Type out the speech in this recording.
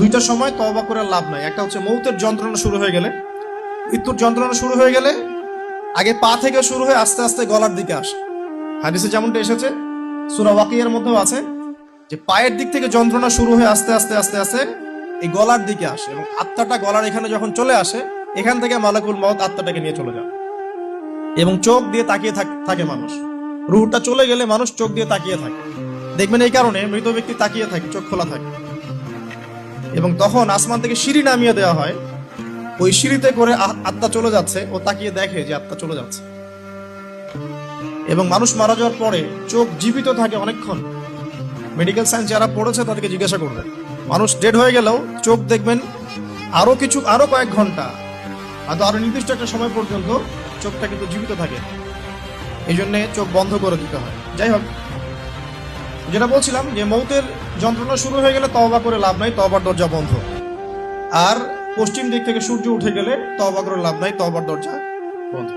দুইটা সময় তওবা করে লাভ নাই। একটা হচ্ছে মৌতের যন্ত্রণা শুরু হয়ে গেলে, মৃত্যুর যন্ত্রণা শুরু হয়ে গেলে আগে পা থেকে শুরু হয়ে আস্তে আস্তে গলার দিকে আসে। হাদিসে যেমনটা এসেছে, সূরা ওয়াকিয়ার মধ্যেও আছে যে পায়ের দিক থেকে যন্ত্রণা শুরু হয়ে আস্তে আস্তে আস্তে আস্তে এই গলার দিকে আসে, এবং আত্মাটা গলার এখানে যখন চলে আসে, এখান থেকে মালাকুল মউত আত্মাটাকে নিয়ে চলে যায়। এবং চোখ দিয়ে তাকিয়ে থাকে মানুষ। রুহটা চলে গেলে মানুষ চোখ দিয়ে তাকিয়ে থাকে, দেখবেন এই কারণে মৃত ব্যক্তি তাকিয়ে থাকে, চোখ খোলা থাকে। এবং তখন আসমান থেকে সিঁড়ি নামিয়ে দেওয়া হয়, ওই সিঁড়িতে করে আত্মা চলে যাচ্ছে, ও তাকিয়ে দেখে যে আত্মা চলে যাচ্ছে। এবং মানুষ মারা যাওয়ার পরে চোখ জীবিত থাকে অনেকক্ষণ। মেডিকেল সায়েন্স যারা পড়েছে তাদেরকে জিজ্ঞাসা করবে, মানুষ ডেড হয়ে গেলেও চোখ দেখবেন আরো কয়েক ঘন্টা, হয়তো আরো নির্দিষ্ট একটা সময় পর্যন্ত চোখটা কিন্তু জীবিত থাকে। এই জন্য চোখ বন্ধ করে দিতে হয়। যাই হোক, যেটা বলছিলাম যে মৌতের যন্ত্রণা শুরু হয়ে গেলে তওবা করে লাভ নাই, তওবার দরজা বন্ধ। আর পশ্চিম দিক থেকে সূর্য উঠে গেলে তওবা করে লাভ নাই, তওবার দরজা বন্ধ।